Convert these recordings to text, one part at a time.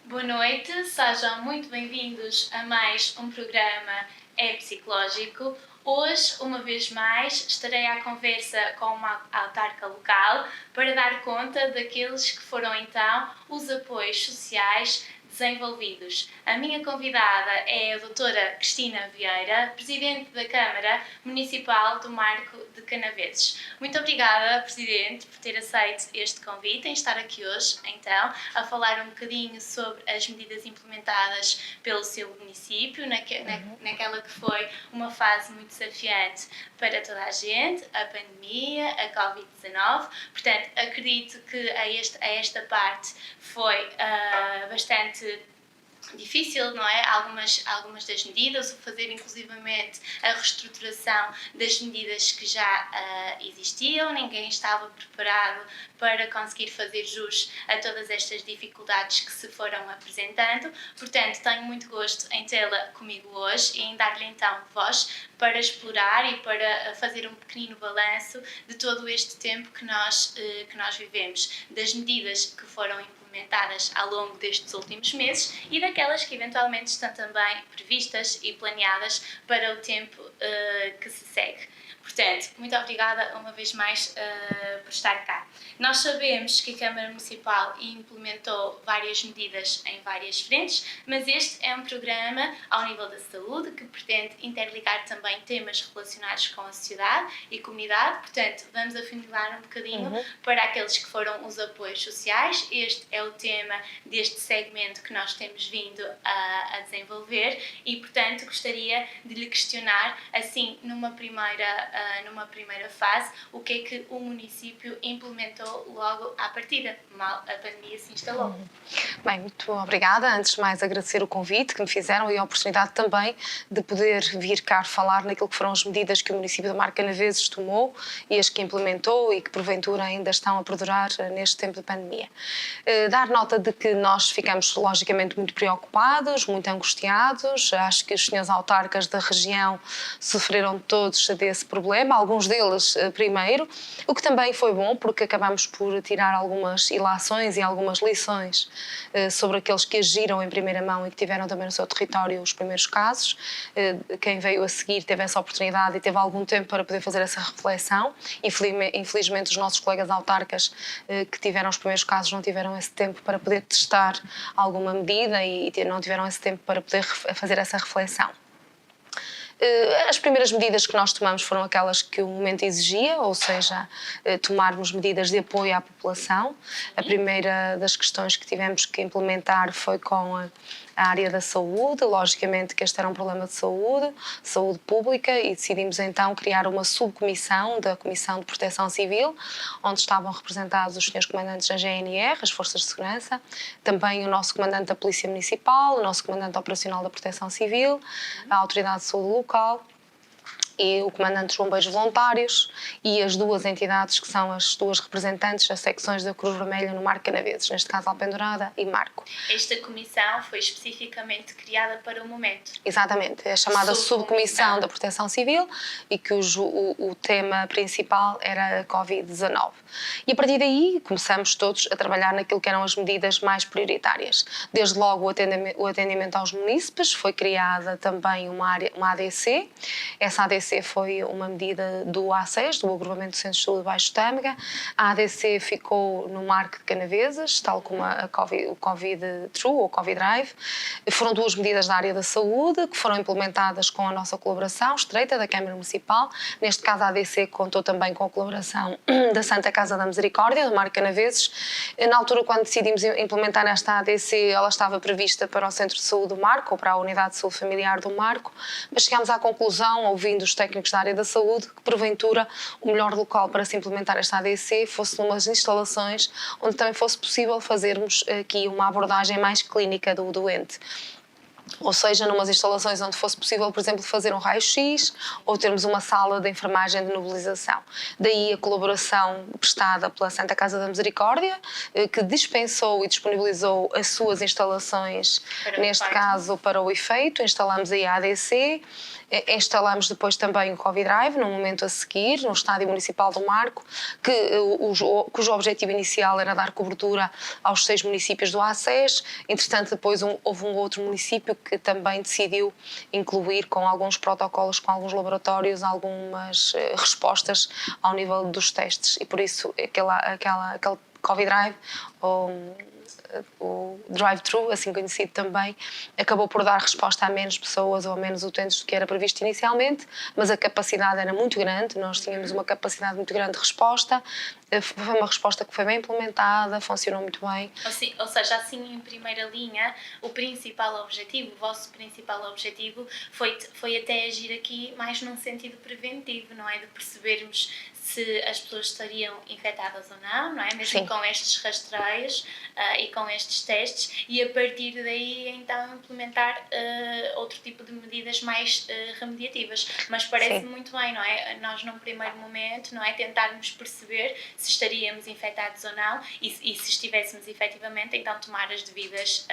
Boa noite, sejam muito bem-vindos a mais um programa É Psicológico. Hoje, uma vez mais, estarei à conversa com uma autarca local para dar conta daqueles que foram então os apoios sociais desenvolvidos. A minha convidada é a doutora Cristina Vieira, Presidente da Câmara Municipal do Marco de Canaveses. Muito obrigada, Presidente, por ter aceito este convite em estar aqui hoje, então, a falar um bocadinho sobre as medidas implementadas pelo seu município, naquela que foi uma fase muito desafiante para toda a gente, a pandemia, a Covid-19. Portanto, acredito que a esta parte foi bastante difícil, não é? Algumas das medidas, o fazer inclusivamente a reestruturação das medidas que já existiam, ninguém estava preparado para conseguir fazer jus a todas estas dificuldades que se foram apresentando. Portanto, tenho muito gosto em tê-la comigo hoje e em dar-lhe então voz para explorar e para fazer um pequenino balanço de todo este tempo que nós vivemos, das medidas que foram implementadas ao longo destes últimos meses e daquelas que eventualmente estão também previstas e planeadas para o tempo que se segue. Portanto, muito obrigada uma vez mais por estar cá. Nós sabemos que a Câmara Municipal implementou várias medidas em várias frentes, mas este é um programa ao nível da saúde que pretende interligar também temas relacionados com a sociedade e comunidade. Portanto, vamos afunilar um bocadinho para aqueles que foram os apoios sociais. Este é o tema deste segmento que nós temos vindo a desenvolver e, portanto, gostaria de lhe questionar, assim, numa primeira fase, o que é que o município implementou logo à partida, mal a pandemia se instalou. Bem, muito obrigada. Antes de mais, agradecer o convite que me fizeram e a oportunidade também de poder vir cá falar naquilo que foram as medidas que o município de Marco de Canaveses tomou e as que implementou e que porventura ainda estão a perdurar neste tempo de pandemia. Dar nota de que nós ficamos logicamente muito preocupados, muito angustiados. Acho que os senhores autarcas da região sofreram todos desse problema, alguns deles primeiro, o que também foi bom porque acabamos por tirar algumas ilações e algumas lições sobre aqueles que agiram em primeira mão e que tiveram também no seu território os primeiros casos. Quem veio a seguir teve essa oportunidade e teve algum tempo para poder fazer essa reflexão. Infelizmente os nossos colegas autarcas que tiveram os primeiros casos não tiveram esse tempo para poder testar alguma medida e não tiveram esse tempo para poder fazer essa reflexão. As primeiras medidas que nós tomamos foram aquelas que o momento exigia, ou seja, tomarmos medidas de apoio à população. A primeira das questões que tivemos que implementar foi com a área da saúde. Logicamente que este era um problema de saúde pública, e decidimos então criar uma subcomissão da Comissão de Proteção Civil, onde estavam representados os senhores comandantes da GNR, as Forças de Segurança, também o nosso comandante da Polícia Municipal, o nosso comandante operacional da Proteção Civil, a Autoridade de Saúde Local e o comandante dos Bombeiros Voluntários e as duas entidades que são as duas representantes das secções da Cruz Vermelha no Marco de Canaveses, neste caso Alpendurada e Marco. Esta comissão foi especificamente criada para o momento. Exatamente, é a chamada Subcomissão da Proteção Civil e que o tema principal era a Covid-19. E a partir daí começamos todos a trabalhar naquilo que eram as medidas mais prioritárias. Desde logo o atendimento aos munícipes, foi criada também uma ADC. Essa ADC foi uma medida do A6, do Agrupamento de Centros de Saúde Baixo Tâmega. A ADC ficou no Marco de Canaveses, tal como o Covid True ou Covid Drive. Foram duas medidas da área da saúde que foram implementadas com a nossa colaboração estreita da Câmara Municipal. Neste caso, a ADC contou também com a colaboração da Santa Casa da Misericórdia, do Marco de Canaveses. Na altura, quando decidimos implementar esta ADC, ela estava prevista para o Centro de Saúde do Marco ou para a Unidade de Saúde Familiar do Marco, mas chegámos à conclusão, ouvindo os técnicos da área da saúde, que porventura o melhor local para se implementar esta ADC fosse numas instalações onde também fosse possível fazermos aqui uma abordagem mais clínica do doente. Ou seja, numas instalações onde fosse possível, por exemplo, fazer um raio-x ou termos uma sala de enfermagem de nebulização. Daí a colaboração prestada pela Santa Casa da Misericórdia, que dispensou e disponibilizou as suas instalações, neste caso para o efeito. Instalamos aí a ADC, instalamos depois também o Covid Drive, no momento a seguir, no Estádio Municipal do Marco, cujo objetivo inicial era dar cobertura aos 6 municípios do ACES. Entretanto, depois houve um outro município que também decidiu incluir, com alguns protocolos, com alguns laboratórios, algumas respostas ao nível dos testes. E por isso aquele Covid Drive, o drive-thru, assim conhecido também, acabou por dar resposta a menos pessoas ou a menos utentes do que era previsto inicialmente, mas a capacidade era muito grande, nós tínhamos uma capacidade muito grande de resposta, foi uma resposta que foi bem implementada, funcionou muito bem. Ou seja, assim em primeira linha, o vosso principal objetivo foi até agir aqui mais num sentido preventivo, não é? De percebermos se as pessoas estariam infectadas ou não é? Mesmo Sim. com estes rastreios e com estes testes, e a partir daí então implementar outro tipo de medidas mais remediativas. Mas parece muito bem, não é? Nós num primeiro momento, não é? Tentarmos perceber se estaríamos infectados ou não e se estivéssemos efetivamente, então tomar as devidas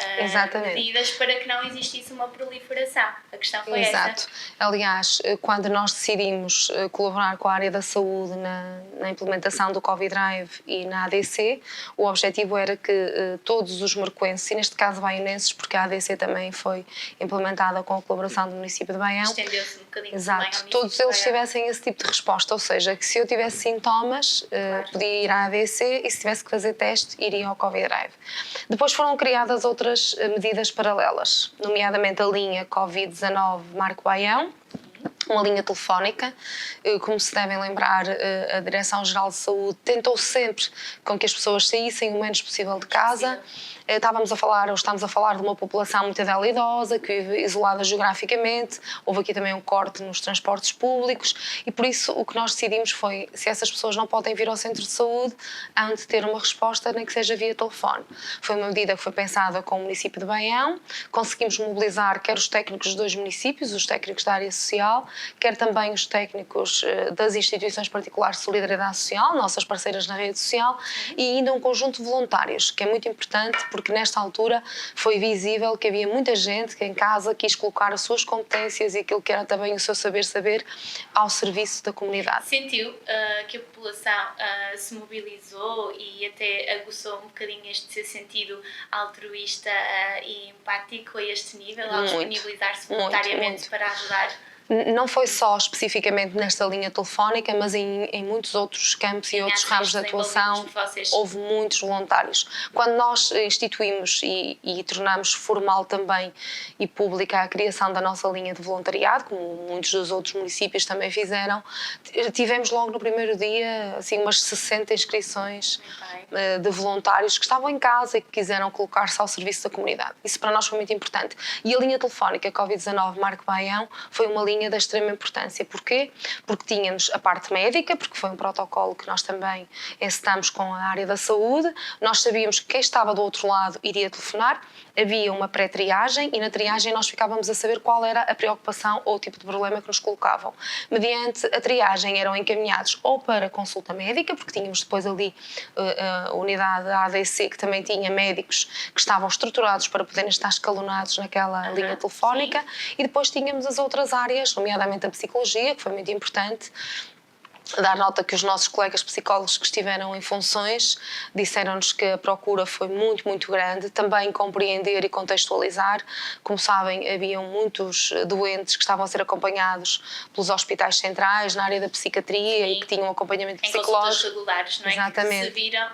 medidas para que não existisse uma proliferação. A questão foi Exato. Aliás, quando nós decidimos colaborar com a área da saúde na implementação do Covid Drive e na ADC, o objetivo era que todos os marcoenses, e neste caso baianenses, porque a ADC também foi implementada com a colaboração do município de Baião. Estendeu-se um bocadinho. Exato. Todos eles tivessem esse tipo de resposta, ou seja, que se eu tivesse sintomas, podia ir à ADC e se tivesse que fazer teste, iria ao Covid Drive. Depois foram criadas outras medidas paralelas, nomeadamente a linha Covid-19 Marco Baião, uma linha telefónica. Como se devem lembrar, a Direção-Geral de Saúde tentou sempre com que as pessoas saíssem o menos possível de casa. Estamos a falar de uma população muito dela idosa, que vive isolada geograficamente. Houve aqui também um corte nos transportes públicos e por isso o que nós decidimos foi, se essas pessoas não podem vir ao centro de saúde, hão de ter uma resposta, nem que seja via telefone. Foi uma medida que foi pensada com o município de Baião. Conseguimos mobilizar quer os técnicos dos 2 municípios, os técnicos da área social, quer também os técnicos das instituições particulares de solidariedade social, nossas parceiras na rede social, e ainda um conjunto de voluntários, que é muito importante porque nesta altura foi visível que havia muita gente que em casa quis colocar as suas competências e aquilo que era também o seu saber ao serviço da comunidade. Sentiu que a população se mobilizou e até aguçou um bocadinho este seu sentido altruísta e empático a este nível, ao disponibilizar-se voluntariamente para ajudar? Não foi só especificamente nesta linha telefónica, mas em muitos outros campos e outros ramos de atuação houve muitos voluntários. Quando nós instituímos e tornamos formal também e pública a criação da nossa linha de voluntariado, como muitos dos outros municípios também fizeram, tivemos logo no primeiro dia assim, umas 60 inscrições de voluntários que estavam em casa e que quiseram colocar-se ao serviço da comunidade. Isso para nós foi muito importante. E a linha telefónica Covid-19 Marco Baião foi uma linha da extrema importância. Porquê? Porque tínhamos a parte médica, porque foi um protocolo que nós também encetamos com a área da saúde. Nós sabíamos que quem estava do outro lado iria telefonar, havia uma pré-triagem e na triagem nós ficávamos a saber qual era a preocupação ou o tipo de problema que nos colocavam. Mediante a triagem eram encaminhados ou para consulta médica, porque tínhamos depois ali a unidade ADC que também tinha médicos que estavam estruturados para poderem estar escalonados naquela linha telefónica, e depois tínhamos as outras áreas, nomeadamente a psicologia, que foi muito importante. Dar nota que os nossos colegas psicólogos que estiveram em funções disseram-nos que a procura foi muito, muito grande. Também compreender e contextualizar. Como sabem, haviam muitos doentes que estavam a ser acompanhados pelos hospitais centrais na área da psiquiatria e que tinham acompanhamento psicológico. Em consultas regulares, não é? Exatamente. Que se viram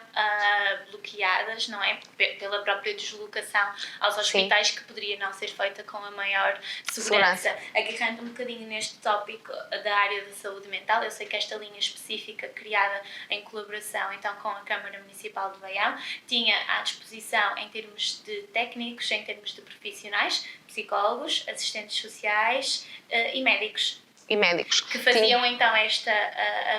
bloqueadas, não é? Pela própria deslocação aos hospitais, que poderia não ser feita com a maior segurança. Agarrando um bocadinho neste tópico da área da saúde mental, eu sei que esta linha específica criada em colaboração então com a Câmara Municipal de Baião tinha à disposição, em termos de técnicos, em termos de profissionais, psicólogos, assistentes sociais e médicos. e médicos. Que faziam então esta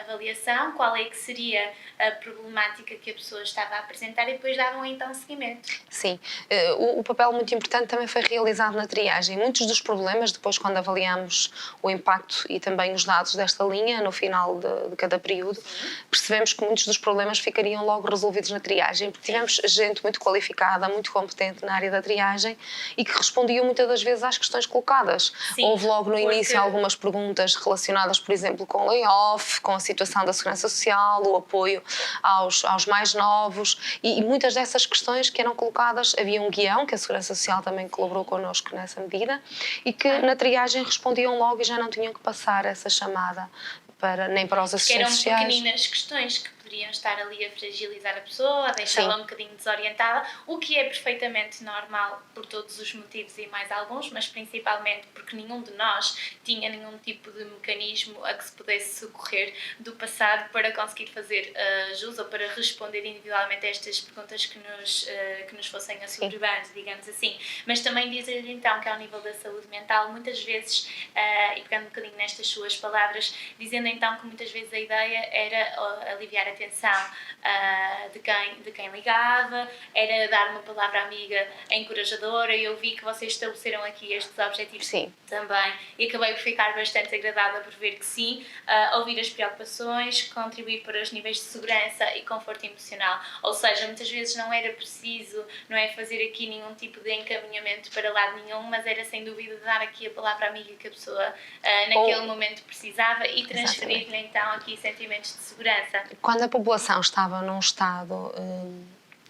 avaliação, qual é que seria a problemática que a pessoa estava a apresentar e depois davam então seguimento. Sim, o papel muito importante também foi realizado na triagem. Muitos dos problemas, depois quando avaliamos o impacto e também os dados desta linha, no final de cada período, percebemos que muitos dos problemas ficariam logo resolvidos na triagem, porque tivemos gente muito qualificada, muito competente na área da triagem e que respondiam muitas das vezes às questões colocadas. Sim, houve logo no início algumas perguntas relacionadas, por exemplo, com o layoff, com a situação da segurança social, o apoio aos mais novos e muitas dessas questões que eram colocadas, havia um guião que a Segurança Social também colaborou connosco nessa medida e que na triagem respondiam logo e já não tinham que passar essa chamada nem para os assistentes sociais. Eram pequeninas questões que poderiam estar ali a fragilizar a pessoa, a deixá-la um bocadinho desorientada, o que é perfeitamente normal por todos os motivos e mais alguns, mas principalmente porque nenhum de nós tinha nenhum tipo de mecanismo a que se pudesse socorrer do passado para conseguir fazer jus ou para responder individualmente a estas perguntas que nos fossem assoberbantes, digamos assim. Mas também dizer então que ao nível da saúde mental, muitas vezes, e pegando um bocadinho nestas suas palavras, dizendo então que muitas vezes a ideia era aliviar a atenção de quem ligava, era dar uma palavra amiga encorajadora e eu vi que vocês estabeleceram aqui estes objetivos também e acabei por ficar bastante agradada por ver que sim, ouvir as preocupações, contribuir para os níveis de segurança e conforto emocional, ou seja, muitas vezes não era preciso, não é fazer aqui nenhum tipo de encaminhamento para lado nenhum, mas era sem dúvida dar aqui a palavra amiga que a pessoa naquele momento precisava e transferir-lhe então aqui sentimentos de segurança. Quando a população estava num estado,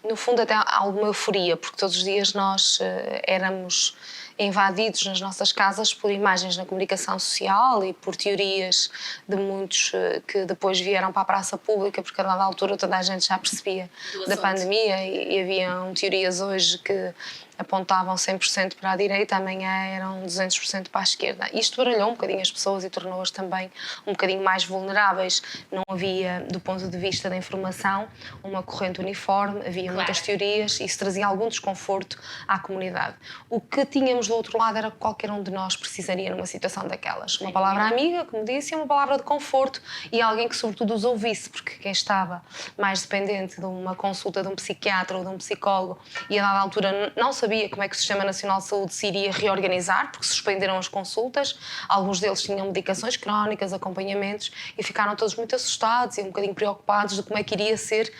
no fundo até alguma euforia, porque todos os dias nós éramos invadidos nas nossas casas por imagens na comunicação social e por teorias de muitos que depois vieram para a praça pública, porque a dada altura toda a gente já percebia da pandemia e haviam teorias hoje que apontavam 100% para a direita, amanhã eram 200% para a esquerda. Isto baralhou um bocadinho as pessoas e tornou-as também um bocadinho mais vulneráveis. Não havia, do ponto de vista da informação, uma corrente uniforme, havia muitas teorias e isso trazia algum desconforto à comunidade. O que tínhamos do outro lado era que qualquer um de nós precisaria numa situação daquelas. Uma palavra amiga, como disse, e uma palavra de conforto e alguém que sobretudo os ouvisse, porque quem estava mais dependente de uma consulta de um psiquiatra ou de um psicólogo e a dada altura não sabia como é que o Sistema Nacional de Saúde se iria reorganizar, porque suspenderam as consultas, alguns deles tinham medicações crónicas, acompanhamentos, e ficaram todos muito assustados e um bocadinho preocupados de como é que iria ser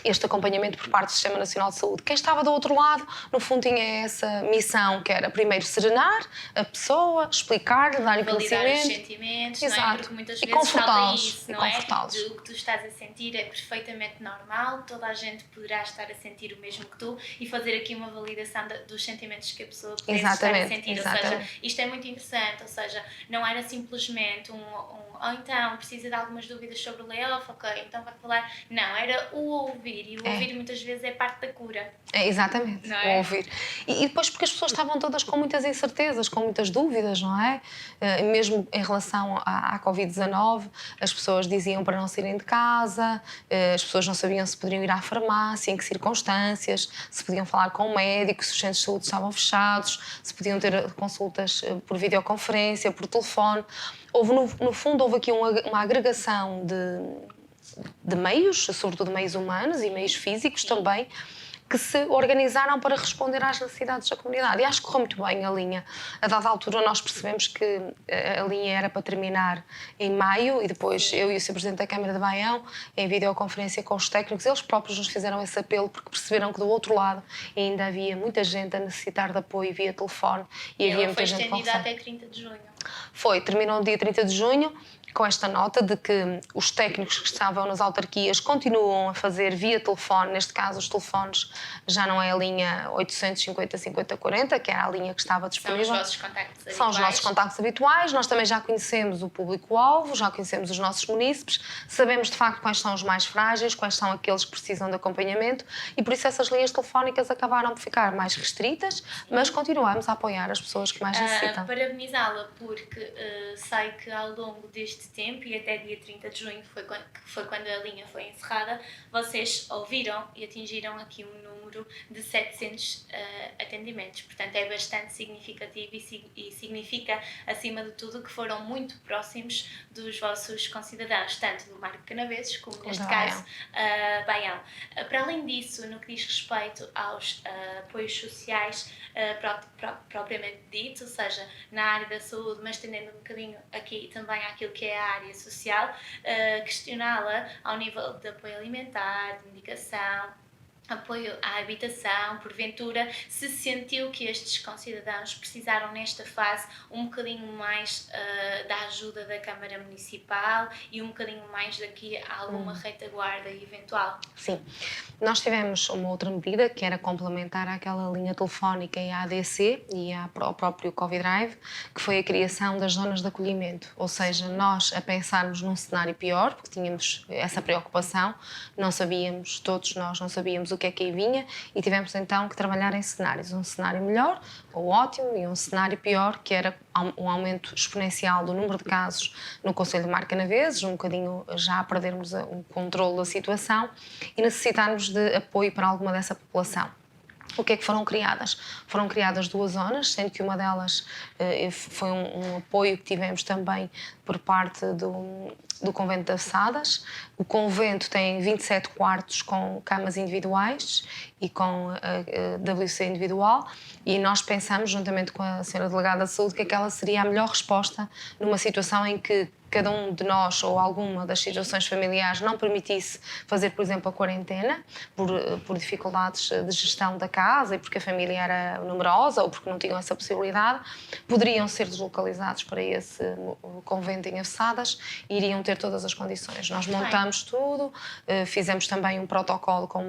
este acompanhamento por parte do Sistema Nacional de Saúde. Quem estava do outro lado, no fundo, tinha essa missão, que era primeiro serenar a pessoa, explicar-lhe, dar-lhe conhecimento. Validar os sentimentos, exato. Não é? Porque muitas vezes confortá-los. Isso, não é? O que tu estás a sentir é perfeitamente normal, toda a gente poderá estar a sentir o mesmo que tu e fazer aqui uma validação dos sentimentos que a pessoa pode estar a sentir. Ou seja, isto é muito interessante, ou seja, não era simplesmente ou então precisa de algumas dúvidas sobre o layoff, ok, então vai falar. Não, era o ouvir. E o ouvir muitas vezes é parte da cura. Exatamente, o ouvir. E depois porque as pessoas estavam todas com muitas incertezas, com muitas dúvidas, não é? Mesmo em relação à Covid-19, as pessoas diziam para não saírem de casa, as pessoas não sabiam se poderiam ir à farmácia, em que circunstâncias, se podiam falar com o médico, se os centros de saúde estavam fechados, se podiam ter consultas por videoconferência, por telefone. No fundo, houve aqui uma agregação de meios, sobretudo meios humanos e meios físicos também, que se organizaram para responder às necessidades da comunidade. E acho que correu muito bem a linha. A dada altura nós percebemos que a linha era para terminar em maio e depois eu e o Sr. Presidente da Câmara de Baião, em videoconferência com os técnicos, eles próprios nos fizeram esse apelo porque perceberam que do outro lado ainda havia muita gente a necessitar de apoio via telefone e havia muita gente com fome. Foi estendida até 30 de junho. Terminou no dia 30 de junho, com esta nota de que os técnicos que estavam nas autarquias continuam a fazer via telefone, neste caso os telefones já não é a linha 850 50 40, que era a linha que estava disponível. São os vossos contactos habituais. São os nossos contactos habituais, nós também já conhecemos o público-alvo, já conhecemos os nossos munícipes, sabemos de facto quais são os mais frágeis, quais são aqueles que precisam de acompanhamento e por isso essas linhas telefónicas acabaram por ficar mais restritas, mas continuamos a apoiar as pessoas que mais necessitam. Parabenizá-la por porque sei que ao longo deste tempo, e até dia 30 de junho, que foi quando a linha foi encerrada, vocês ouviram e atingiram aqui um número de 700 atendimentos. Portanto, é bastante significativo e significa, acima de tudo, que foram muito próximos dos vossos concidadãos, tanto do Marco Canaveses como, neste caso, Baião. Para além disso, no que diz respeito aos apoios sociais propriamente dito, ou seja, na área da saúde, mas tendendo um bocadinho aqui também àquilo que é a área social, questioná-la ao nível de apoio alimentar, de medicação, apoio à habitação, porventura, se sentiu que estes concidadãos precisaram nesta fase um bocadinho mais da ajuda da Câmara Municipal e um bocadinho mais daqui a alguma retaguarda eventual. Sim, nós tivemos uma outra medida que era complementar àquela linha telefónica e à ADC e ao próprio Covid Drive, que foi a criação das zonas de acolhimento, ou seja, nós a pensarmos num cenário pior, porque tínhamos essa preocupação, todos nós não sabíamos o que é que aí vinha e tivemos então que trabalhar em cenários, um cenário melhor ou ótimo e um cenário pior, que era um aumento exponencial do número de casos no Concelho de Marco Canaveses, um bocadinho já a perdermos o controle da situação e necessitarmos de apoio para alguma dessa população. O que é que foram criadas? Foram criadas 2 zonas, sendo que uma delas foi um apoio que tivemos também por parte do Convento das Sadas. O convento tem 27 quartos com camas individuais e com WC individual e nós pensamos, juntamente com a Sra. Delegada de Saúde, que aquela seria a melhor resposta numa situação em que cada um de nós ou alguma das situações familiares não permitisse fazer, por exemplo, a quarentena por dificuldades de gestão da casa e porque a família era numerosa ou porque não tinham essa possibilidade, poderiam ser deslocalizados para esse convento em Avessadas e iriam ter todas as condições. Nós montamos tudo, fizemos também um protocolo com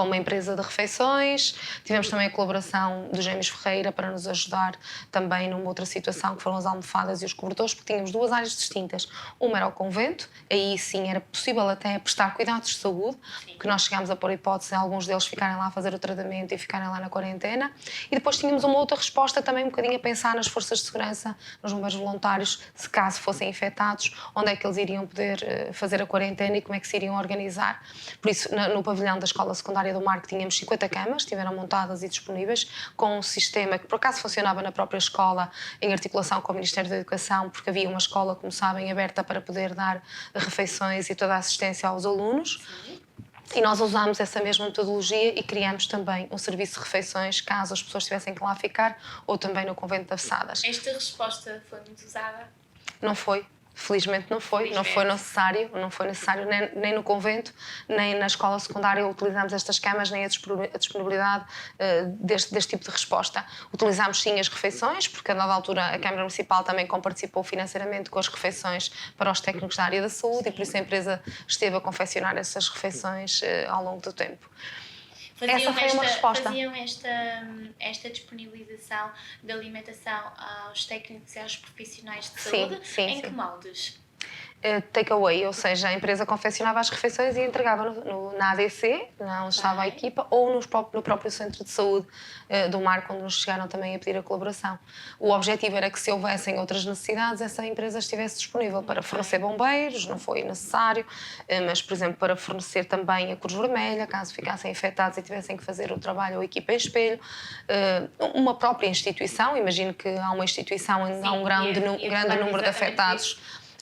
uma empresa de refeições, tivemos também a colaboração dos Gêmeos Ferreira para nos ajudar também numa outra situação que foram as almofadas e os cobertores, porque tínhamos 2 áreas distintas. Uma era o convento, aí sim era possível até prestar cuidados de saúde, que nós chegámos a pôr a hipótese de alguns deles ficarem lá a fazer o tratamento e ficarem lá na quarentena, e depois tínhamos uma outra resposta também um bocadinho a pensar nas forças de segurança, nos bombeiros voluntários, se caso fossem infectados, onde é que eles iriam poder fazer a quarentena e como é que se iriam organizar. Por isso, no pavilhão da Escola Secundária do Marco tínhamos 50 camas, estiveram montadas e disponíveis, com um sistema que por acaso funcionava na própria escola, em articulação com o Ministério da Educação, porque havia uma escola, como sabem, aberta para poder dar refeições e toda a assistência aos alunos. Sim. E nós usámos essa mesma metodologia e criámos também um serviço de refeições, caso as pessoas tivessem que lá ficar, ou também no Convento de Avessadas. Esta resposta foi muito usada? Não foi. Felizmente não foi, não foi necessário nem no convento, nem na escola secundária utilizamos estas camas, nem a disponibilidade deste tipo de resposta. Utilizámos sim as refeições, porque a dada altura a Câmara Municipal também comparticipou financeiramente com as refeições para os técnicos da área da saúde e por isso a empresa esteve a confeccionar essas refeições ao longo do tempo. Essa foi uma resposta. Faziam esta disponibilização de alimentação aos técnicos e aos profissionais de saúde? Em que moldes? Takeaway, ou seja, a empresa confeccionava as refeições e entregava na ADC, onde estava a equipa, ou no próprio centro de saúde do Marco, onde nos chegaram também a pedir a colaboração. O objetivo era que, se houvessem outras necessidades, essa empresa estivesse disponível para fornecer bombeiros, não foi necessário, mas, por exemplo, para fornecer também a Cruz Vermelha, caso ficassem infectados e tivessem que fazer o trabalho ou a equipa em espelho. Uma própria instituição, imagino que há uma instituição onde há um grande número de afetados.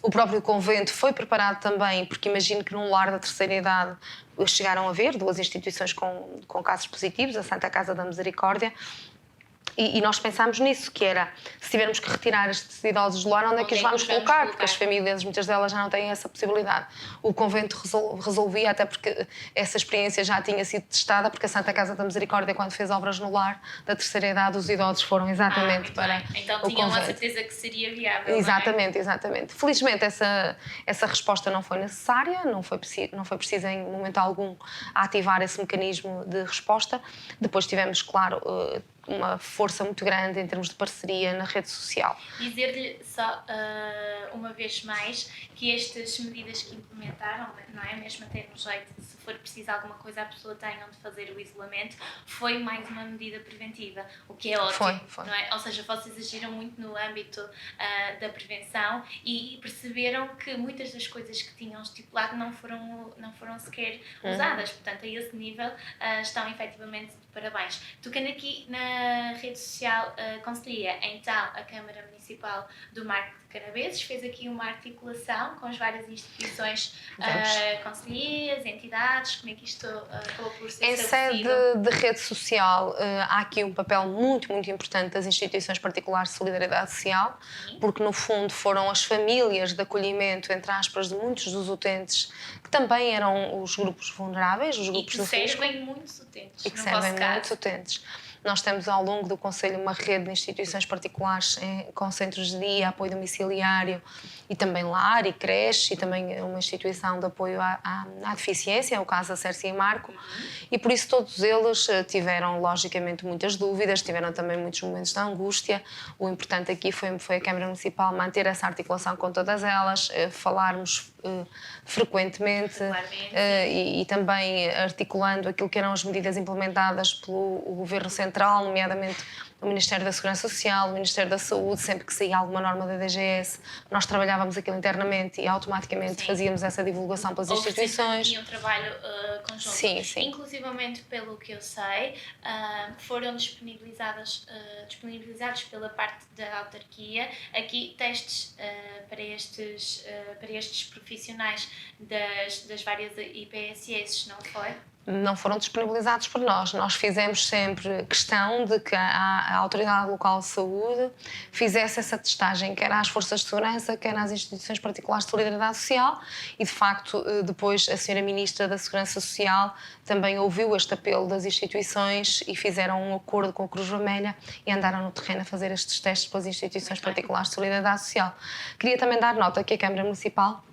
O próprio convento foi preparado também, porque imagino que num lar da terceira idade chegaram a haver 2 instituições com casos positivos, a Santa Casa da Misericórdia, e nós pensámos nisso, que era, se tivermos que retirar estes idosos do lar, onde é que os vamos colocar? Porque as famílias, muitas delas, já não têm essa possibilidade. O convento resolvia, até porque essa experiência já tinha sido testada, porque a Santa Casa da Misericórdia, quando fez obras no lar da terceira idade, os idosos foram exatamente para então, o convento. Então tinham a certeza que seria viável, Exatamente, exatamente. Felizmente essa resposta não foi necessária, não foi preciso em momento algum ativar esse mecanismo de resposta. Depois tivemos, claro, uma força muito grande em termos de parceria na rede social. Dizer-lhe só uma vez mais que estas medidas que implementaram, não é? Mesmo até no jeito de, se for preciso alguma coisa, a pessoa tem onde fazer o isolamento, foi mais uma medida preventiva, o que é ótimo. Foi. Não é? Ou seja, vocês agiram muito no âmbito da prevenção e perceberam que muitas das coisas que tinham estipulado não foram sequer usadas. Portanto, a esse nível estão efetivamente de parabéns. Tocando aqui na rede social Conselhia, então a Câmara Municipal do Marco de Canaveses fez aqui uma articulação com as várias instituições concelhias, entidades. Como é que isto acabou por ser estabelecido? Em sede de rede social, há aqui um papel muito, muito importante das instituições particulares de solidariedade social, porque no fundo foram as famílias de acolhimento, entre aspas, de muitos dos utentes, que também eram os grupos vulneráveis, os grupos de risco. E que servem muitos utentes, E que servem muitos utentes. Nós temos ao longo do Conselho uma rede de instituições particulares com centros de dia, apoio domiciliário e também lar e creche, e também uma instituição de apoio à deficiência, é o caso da Cércia e Marco, e por isso todos eles tiveram logicamente muitas dúvidas, tiveram também muitos momentos de angústia. O importante aqui foi a Câmara Municipal manter essa articulação com todas elas, falarmos frequentemente e também articulando aquilo que eram as medidas implementadas pelo Governo Central, nomeadamente o Ministério da Segurança Social, o Ministério da Saúde. Sempre que saía alguma norma da DGS, nós trabalhávamos aquilo internamente e automaticamente fazíamos essa divulgação pelas instituições. E um trabalho conjunto. Sim. Inclusivamente, pelo que eu sei, foram disponibilizados pela parte da autarquia aqui testes para estes profissionais das várias IPSS, não foi? Não foram disponibilizados por nós. Nós fizemos sempre questão de que a Autoridade Local de Saúde fizesse essa testagem, quer às forças de segurança, quer às instituições particulares de solidariedade social, e de facto depois a Sra. Ministra da Segurança Social também ouviu este apelo das instituições e fizeram um acordo com a Cruz Vermelha e andaram no terreno a fazer estes testes pelas instituições particulares de solidariedade social. Queria também dar nota que a Câmara Municipal,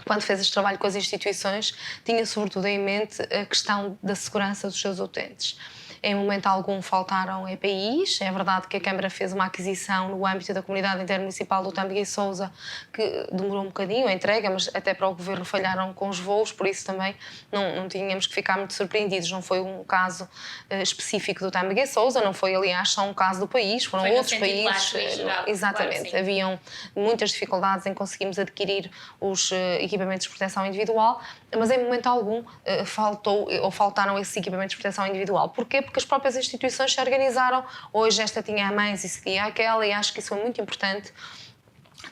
quando fez este trabalho com as instituições, tinha sobretudo em mente a questão da segurança dos seus utentes. Em momento algum faltaram EPIs. É verdade que a Câmara fez uma aquisição no âmbito da Comunidade Intermunicipal do Tâmega e Sousa, que demorou um bocadinho a entrega, mas até para o Governo falharam com os voos, por isso também não tínhamos que ficar muito surpreendidos. Não foi um caso específico do Tâmega e Sousa, não foi, aliás, só um caso do país, foram outros países. Exatamente. Claro, haviam muitas dificuldades em conseguirmos adquirir os equipamentos de proteção individual, mas em momento algum faltaram esses equipamentos de proteção individual. Porquê? Porque as próprias instituições se organizaram. Hoje esta tinha a mães e seguia aquela, e acho que isso é muito importante.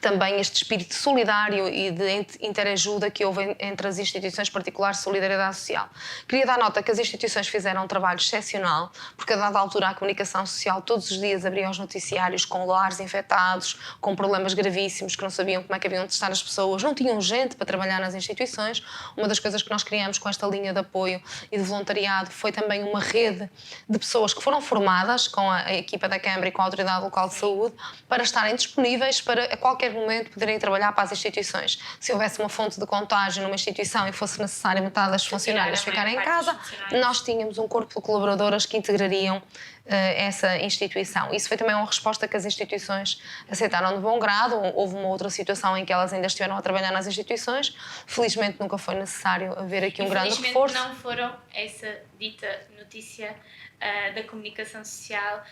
Também este espírito solidário e de interajuda que houve entre as instituições particulares de solidariedade social. Queria dar nota que as instituições fizeram um trabalho excepcional, porque a dada altura a comunicação social todos os dias abria os noticiários com lares infectados, com problemas gravíssimos, que não sabiam como é que haviam de testar as pessoas, não tinham gente para trabalhar nas instituições. Uma das coisas que nós criamos com esta linha de apoio e de voluntariado foi também uma rede de pessoas que foram formadas com a equipa da Câmara e com a Autoridade Local de Saúde para estarem disponíveis para a qualquer momento poderem trabalhar para as instituições. Se houvesse uma fonte de contágio numa instituição e fosse necessário metade das funcionárias ficarem em casa, nós tínhamos um corpo de colaboradoras que integrariam essa instituição. Isso foi também uma resposta que as instituições aceitaram de bom grado. Houve uma outra situação em que elas ainda estiveram a trabalhar nas instituições. Felizmente nunca foi necessário haver aqui um grande reforço. Não foram essa dita notícia da comunicação social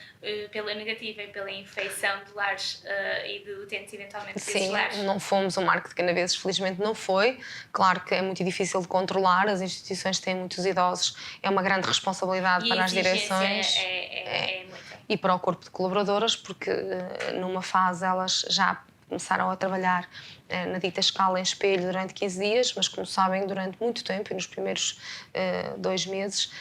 pela negativa e pela infecção de lares e de utentes eventualmente desses lares. Sim, não fomos o Marco de Canaveses, felizmente não foi. Claro que é muito difícil de controlar, as instituições têm muitos idosos, é uma grande responsabilidade para as direções e para o corpo de colaboradoras, porque numa fase elas já começaram a trabalhar na dita escala em espelho durante 15 dias, mas como sabem, durante muito tempo e nos primeiros 2 meses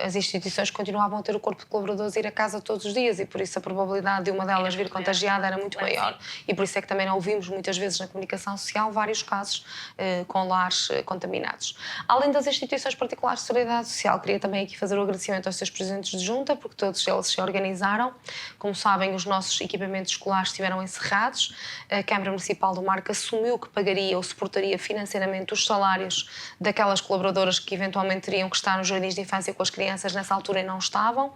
as instituições continuavam a ter o corpo de colaboradores a ir a casa todos os dias, e por isso a probabilidade de uma delas vir contagiada era muito maior, e por isso é que também ouvimos muitas vezes na comunicação social vários casos com lares contaminados. Além das instituições particulares de solidariedade social, queria também aqui fazer o agradecimento aos seus presidentes de junta, porque todos eles se organizaram. Como sabem, os nossos equipamentos escolares estiveram encerrados, a Câmara Municipal do Marco assumiu assumiu que pagaria ou suportaria financeiramente os salários daquelas colaboradoras que eventualmente teriam que estar nos jardins de infância com as crianças nessa altura e não estavam,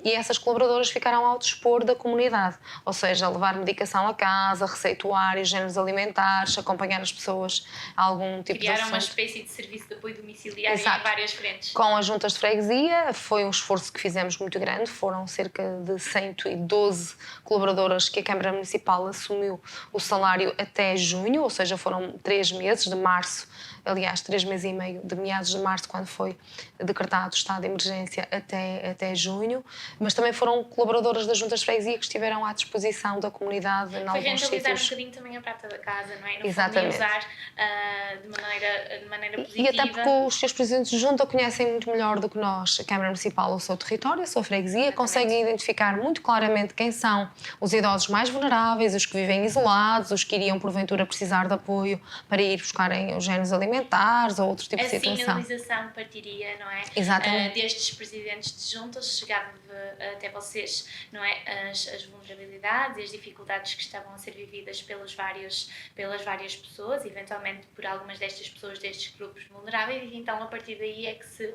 e essas colaboradoras ficaram ao dispor da comunidade, ou seja, levar medicação a casa, receituários, géneros alimentares, acompanhar as pessoas a algum tipo de assunto. Criaram uma espécie de serviço de apoio domiciliário Exato. em várias frentes. Com as juntas de freguesia, foi um esforço que fizemos muito grande, foram cerca de 112 colaboradoras que a Câmara Municipal assumiu o salário até junho, ou seja, foram 3 meses, de março, aliás, 3 meses e meio, de meados de março, quando foi decretado o estado de emergência, até junho, mas também foram colaboradoras das juntas de freguesia que estiveram à disposição da comunidade em alguns sítios. Foi rentabilizar um bocadinho também a prata da casa, não é? No Exatamente. fundo, usar de maneira positiva. E até porque os seus presidentes de junta conhecem muito melhor do que nós a Câmara Municipal, o seu território, a sua freguesia, Exatamente. conseguem identificar muito claramente quem são os idosos mais vulneráveis, os que vivem isolados, os que iriam porventura precisar de apoio para ir buscarem os géneros alimentares ou outro tipo de situação. A sinalização partiria, não é? Exatamente. Destes presidentes de juntas chegava até vocês, não é? As vulnerabilidades e as dificuldades que estavam a ser vividas pelas várias pessoas, eventualmente por algumas destas pessoas destes grupos vulneráveis, e então a partir daí é que se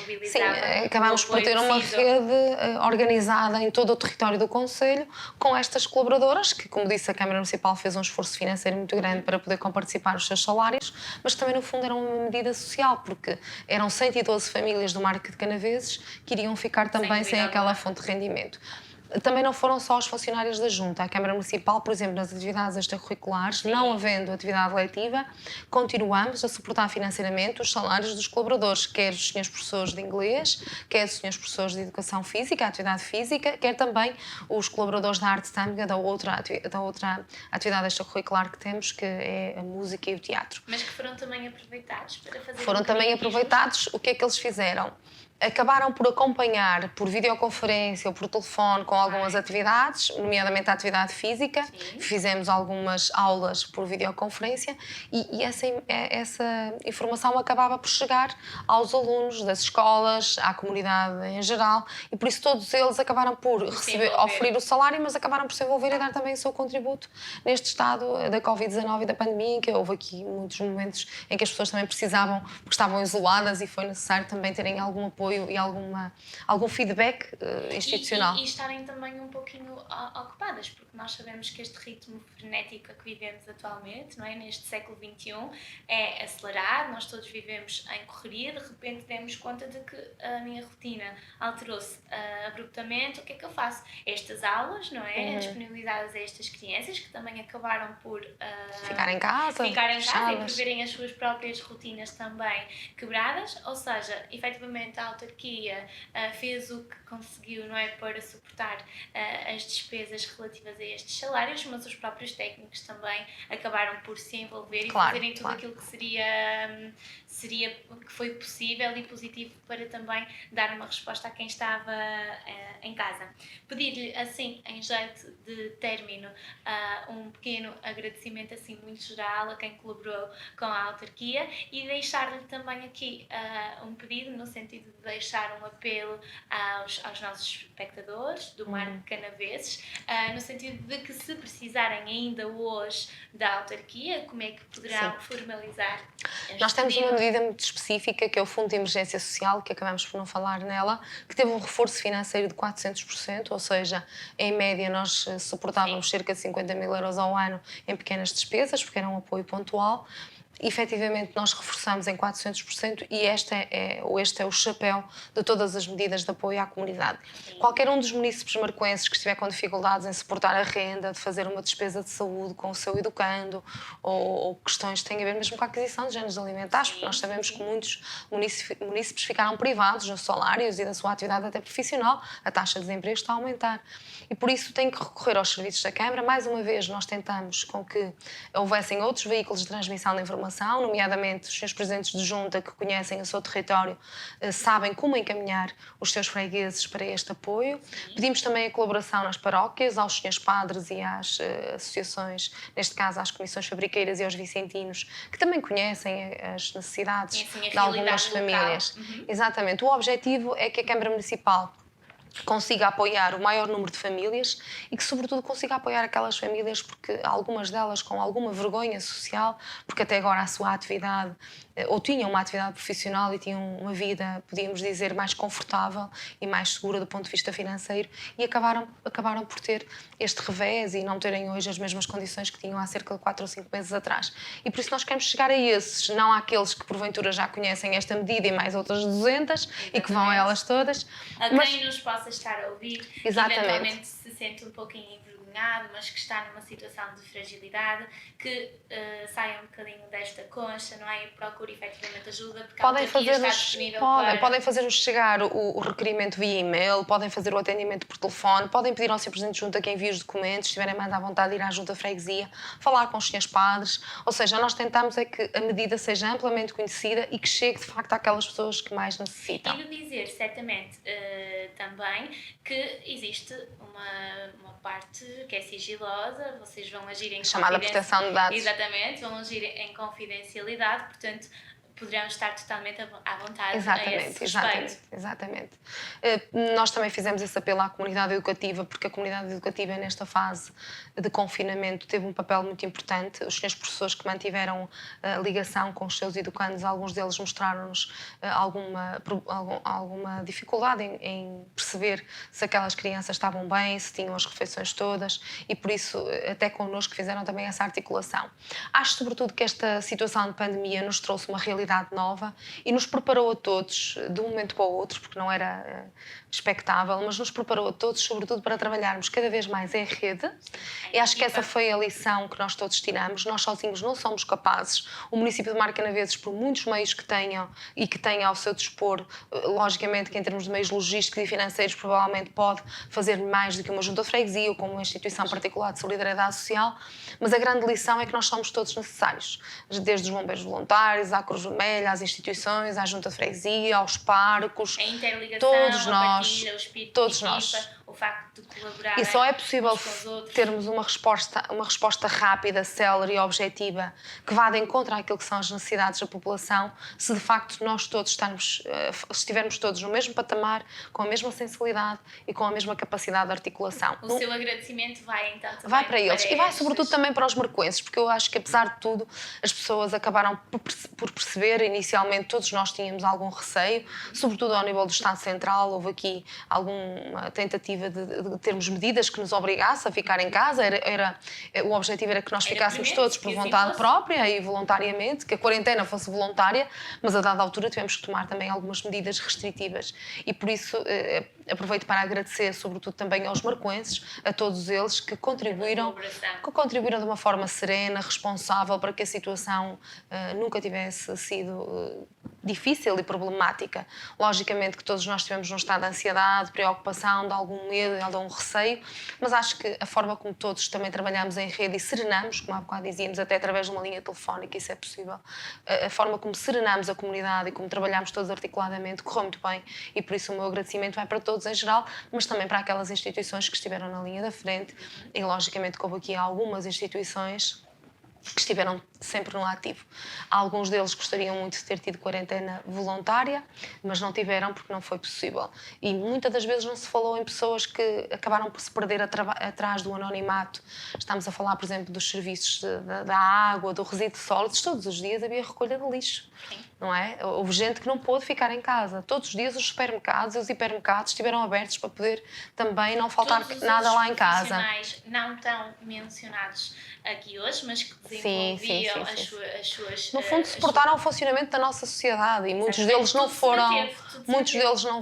mobilizava. Sim, acabámos por ter uma rede organizada em todo o território do concelho com estas colaboradoras, que, como disse, a Câmara Municipal fez um esforço financeiro muito grande para poder comparticipar os seus salários, mas também no fundo era uma medida social, porque eram 112 famílias do Marco de Canaveses que iriam ficar também sem aquela fonte de rendimento. Também não foram só os funcionários da Junta. A Câmara Municipal, por exemplo, nas atividades extracurriculares, não havendo atividade letiva, continuamos a suportar financeiramente os salários dos colaboradores, quer os senhores professores de inglês, quer os senhores professores de educação física, atividade física, quer também os colaboradores da arte tâmica, da outra atividade extracurricular que temos, que é a música e o teatro. Mas que foram também aproveitados para fazer... Foram também aproveitados. O que é que eles fizeram? Acabaram por acompanhar por videoconferência ou por telefone com algumas atividades, nomeadamente a atividade física. Sim. Fizemos algumas aulas por videoconferência e essa informação acabava por chegar aos alunos das escolas, à comunidade em geral, e por isso todos eles acabaram por oferir o salário, mas acabaram por se envolver e dar também o seu contributo neste estado da Covid-19 e da pandemia, em que houve aqui muitos momentos em que as pessoas também precisavam, porque estavam isoladas e foi necessário também terem algum apoio e algum feedback institucional. E estarem também um pouquinho ocupadas, porque nós sabemos que este ritmo frenético que vivemos atualmente, não é? Neste século XXI, é acelerado, nós todos vivemos em correria, de repente demos conta de que a minha rotina alterou-se abruptamente. O que é que eu faço? Estas aulas, não é? Disponibilizadas a estas crianças, que também acabaram por ficar em casa e por verem as suas próprias rotinas também quebradas, ou seja, efetivamente a autarquia fez o que conseguiu, não é, para suportar as despesas relativas a estes salários, mas os próprios técnicos também acabaram por se envolver e fazerem tudo aquilo que que foi possível e positivo para também dar uma resposta a quem estava em casa. Pedir-lhe, assim, em jeito de término, um pequeno agradecimento assim muito geral a quem colaborou com a autarquia e deixar-lhe também aqui um pedido no sentido de deixar um apelo aos nossos espectadores do Marco de Canaveses, no sentido de que se precisarem ainda hoje da autarquia, como é que poderão formalizar? Nós temos uma medida muito específica, que é o Fundo de Emergência Social, que acabamos por não falar nela, que teve um reforço financeiro de 400%, ou seja, em média nós suportávamos cerca de 50 mil euros ao ano em pequenas despesas, porque era um apoio pontual. Efetivamente, nós reforçamos em 400% e este é o chapéu de todas as medidas de apoio à comunidade. Sim. Qualquer um dos munícipes marcoenses que estiver com dificuldades em suportar a renda, de fazer uma despesa de saúde com o seu educando ou questões que têm a ver mesmo com a aquisição de géneros alimentares, porque nós sabemos que muitos munícipes ficaram privados dos salários e da sua atividade até profissional, a taxa de desemprego está a aumentar. E por isso tem que recorrer aos serviços da Câmara. Mais uma vez, nós tentamos com que houvessem outros veículos de transmissão da informação, nomeadamente os seus presidentes de junta que conhecem o seu território, sabem como encaminhar os seus fregueses para este apoio. Sim. Pedimos também a colaboração nas paróquias, aos senhores padres e às associações, neste caso às comissões fabriqueiras e aos vicentinos, que também conhecem as necessidades de algumas famílias. Exatamente. O objetivo é que a Câmara Municipal consiga apoiar o maior número de famílias e que, sobretudo, consiga apoiar aquelas famílias, porque algumas delas com alguma vergonha social, porque até agora a sua atividade, ou tinham uma atividade profissional e tinham uma vida, podíamos dizer, mais confortável e mais segura do ponto de vista financeiro, e acabaram por ter este revés e não terem hoje as mesmas condições que tinham há cerca de 4 ou 5 meses atrás. E por isso nós queremos chegar a esses, não àqueles que porventura já conhecem esta medida e mais outras 200 e que vão a elas todas. A quem nos possa estar a ouvir, que eventualmente se sente um pouquinho envergonhado, mas que está numa situação de fragilidade, que saia um bocadinho desta concha, não é? E procure efetivamente ajuda, porque podem fazer-nos chegar o requerimento via e-mail, podem fazer o atendimento por telefone, podem pedir ao Sr. Presidente de Junta que envie os documentos, se estiverem mais à vontade de ir à Junta de Freguesia, falar com os senhores padres, ou seja, nós tentamos é que a medida seja amplamente conhecida e que chegue de facto àquelas pessoas que mais necessitam. E de dizer, certamente, também que existe uma parte que é sigilosa, vocês vão agir em chamada proteção de dados. Exatamente, vão agir em confidencialidade, portanto, poderão estar totalmente à vontade exatamente, a esse respeito. Exatamente. Nós também fizemos esse apelo à comunidade educativa, porque a comunidade educativa, nesta fase de confinamento, teve um papel muito importante. Os senhores professores que mantiveram ligação com os seus educandos, alguns deles mostraram-nos alguma dificuldade em perceber se aquelas crianças estavam bem, se tinham as refeições todas, e por isso, até connosco, fizeram também essa articulação. Acho, sobretudo, que esta situação de pandemia nos trouxe uma realidade nova e nos preparou a todos, de um momento para o outro, porque não era expectável, mas nos preparou a todos, sobretudo, para trabalharmos cada vez mais em rede. E acho que essa foi a lição que nós todos tiramos. Nós sozinhos não somos capazes. O município de Marcanaveses, por muitos meios que tenham e que tenha ao seu dispor, logicamente que em termos de meios logísticos e financeiros provavelmente pode fazer mais do que uma junta de freguesia ou como uma instituição particular de solidariedade social, mas a grande lição é que nós somos todos necessários, desde os bombeiros voluntários, à Cruz Vermelha, às instituições, à junta de freguesia, aos parcos, a interligação, todos nós, a partilha, o espírito todos de equipa, nós. O facto de colaborar. E só é possível termos uma resposta rápida, célere e objetiva que vá de encontro àquilo que são as necessidades da população, se de facto nós todos estivermos todos no mesmo patamar, com a mesma sensibilidade e com a mesma capacidade de articulação. O seu agradecimento vai então também vai para eles e vai sobretudo também para os marcoenses, porque eu acho que apesar de tudo as pessoas acabaram por perceber, inicialmente todos nós tínhamos algum receio, sobretudo ao nível do Estado Central, houve aqui alguma tentativa de termos medidas que nos obrigasse a ficar em casa. O objetivo era que nós ficássemos todos por vontade própria e voluntariamente, que a quarentena fosse voluntária, mas a dada altura tivemos que tomar também algumas medidas restritivas. E por isso aproveito para agradecer sobretudo também aos marcoenses, a todos eles que contribuíram de uma forma serena, responsável, para que a situação nunca tivesse sido difícil e problemática. Logicamente que todos nós tivemos um estado de ansiedade, de preocupação, de algum medo, de algum receio, mas acho que a forma como todos também trabalhamos em rede e serenamos, como há bocado dizíamos, até através de uma linha telefónica, isso é possível, a forma como serenamos a comunidade e como trabalhamos todos articuladamente correu muito bem, e por isso o meu agradecimento vai para todos em geral, mas também para aquelas instituições que estiveram na linha da frente, e logicamente que houve aqui algumas instituições que estiveram sempre no ativo. Alguns deles gostariam muito de ter tido quarentena voluntária, mas não tiveram porque não foi possível. E muitas das vezes não se falou em pessoas que acabaram por se perder atrás do anonimato. Estamos a falar, por exemplo, dos serviços da água, do resíduo sólidos. Todos os dias havia recolha de lixo, não é? Houve gente que não pôde ficar em casa. Todos os dias os supermercados e os hipermercados estiveram abertos para poder também não faltar nada lá em casa. Profissionais não tão mencionados aqui hoje, mas que desenvolviam as suas... No fundo, suportaram o funcionamento da nossa sociedade, e muitos deles não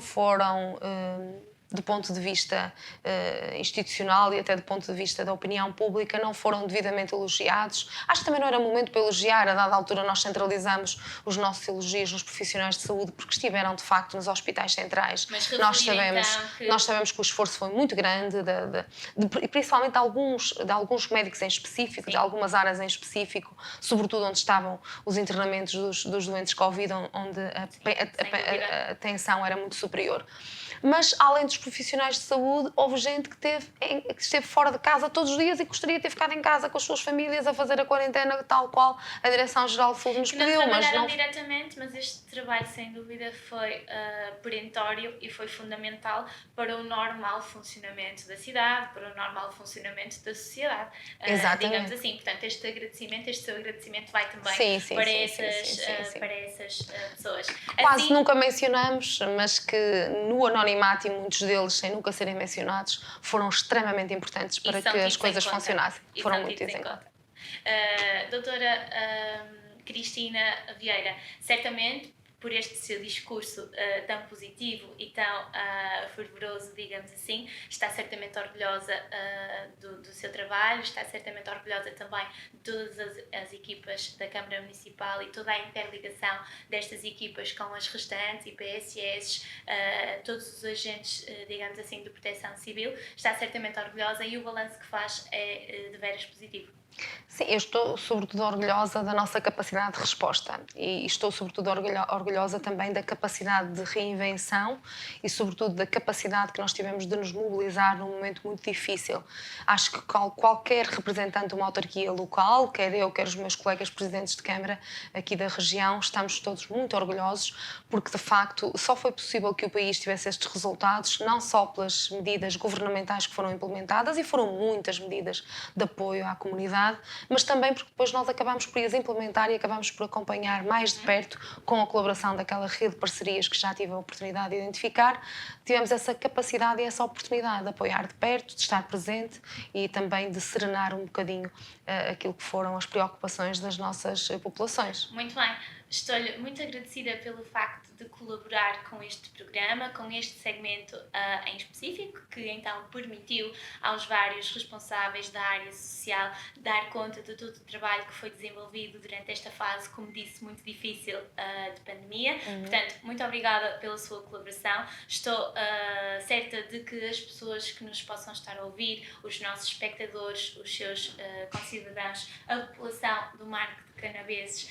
foram do ponto de vista institucional e até do ponto de vista da opinião pública, não foram devidamente elogiados. Acho que também não era momento para elogiar. A dada altura nós centralizamos os nossos elogios nos profissionais de saúde porque estiveram de facto nos hospitais centrais. Mas nós sabemos que o esforço foi muito grande, principalmente de alguns médicos em específico, de algumas áreas em específico, sobretudo onde estavam os internamentos dos doentes Covid, onde a tensão era muito superior. mas além dos profissionais de saúde, houve gente que esteve fora de casa todos os dias e gostaria de ter ficado em casa com as suas famílias a fazer a quarentena tal qual a Direção-Geral de Saúde nos pediu. Não trabalharam diretamente, mas este trabalho sem dúvida foi perentório e foi fundamental para o normal funcionamento da cidade, para o normal funcionamento da sociedade. Digamos assim, portanto este seu agradecimento vai também para essas pessoas. Quase assim, nunca mencionamos, mas que no anonimato e muitos deles, sem nunca serem mencionados, foram extremamente importantes para que as coisas funcionassem. Foram muito em conta. Doutora Cristina Vieira, certamente por este seu discurso tão positivo e tão fervoroso, digamos assim, está certamente orgulhosa do seu trabalho, está certamente orgulhosa também de todas as equipas da Câmara Municipal e toda a interligação destas equipas com as restantes, IPSS, todos os agentes, digamos assim, de proteção civil, está certamente orgulhosa e o balanço que faz é de veras positivo. Sim, eu estou sobretudo orgulhosa da nossa capacidade de resposta e estou sobretudo orgulhosa também da capacidade de reinvenção e sobretudo da capacidade que nós tivemos de nos mobilizar num momento muito difícil. Acho que qualquer representante de uma autarquia local, quer eu, quer os meus colegas presidentes de Câmara aqui da região, estamos todos muito orgulhosos porque de facto só foi possível que o país tivesse estes resultados, não só pelas medidas governamentais que foram implementadas e foram muitas medidas de apoio à comunidade, mas também porque depois nós acabamos por as implementar e acabamos por acompanhar mais de perto com a colaboração daquela rede de parcerias que já tive a oportunidade de identificar. Tivemos essa capacidade e essa oportunidade de apoiar de perto, de estar presente e também de serenar um bocadinho aquilo que foram as preocupações das nossas populações. Muito bem. Estou-lhe muito agradecida pelo facto de colaborar com este programa, com este segmento em específico, que então permitiu aos vários responsáveis da área social dar conta de todo o trabalho que foi desenvolvido durante esta fase, como disse, muito difícil de pandemia. Portanto, muito obrigada pela sua colaboração. Estou certa de que as pessoas que nos possam estar a ouvir, os nossos espectadores, os seus concidadãos, a população do Marco de Canaveses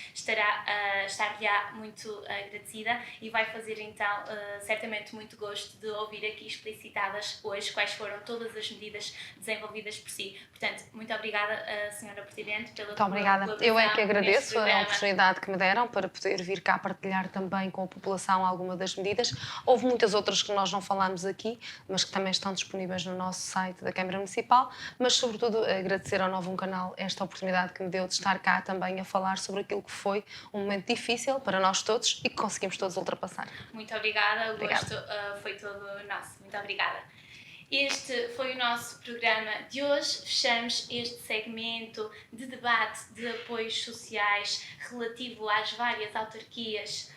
estar-lhe muito agradecida e vai fazer então certamente muito gosto de ouvir aqui explicitadas hoje quais foram todas as medidas desenvolvidas por si. Portanto, muito obrigada, Sra. Presidente, pela Muito obrigada. Eu é que agradeço a oportunidade que me deram para poder vir cá partilhar também com a população alguma das medidas. Houve muitas outras que nós não falamos aqui, mas que também estão disponíveis no nosso site da Câmara Municipal, mas sobretudo agradecer ao Novo Canal esta oportunidade que me deu de estar cá também a falar sobre aquilo que foi um momento difícil para nós todos e que conseguimos todos ultrapassar. Muito obrigada, o gosto foi todo nosso. Muito obrigada. Este foi o nosso programa de hoje. Fechamos este segmento de debate de apoios sociais relativo às várias autarquias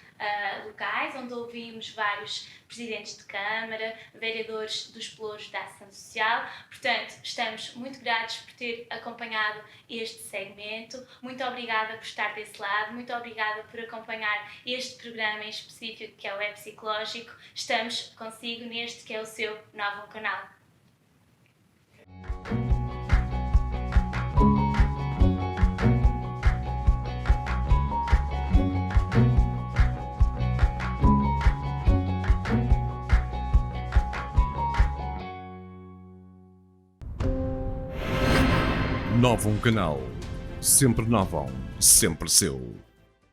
locais, onde ouvimos vários presidentes de Câmara, vereadores dos pelouros da Ação Social. Portanto, estamos muito gratos por ter acompanhado este segmento. Muito obrigada por estar desse lado, muito obrigada por acompanhar este programa em específico que é o É Psicológico. Estamos consigo neste que é o seu Novo Canal. Novo Canal. Sempre novo, sempre seu.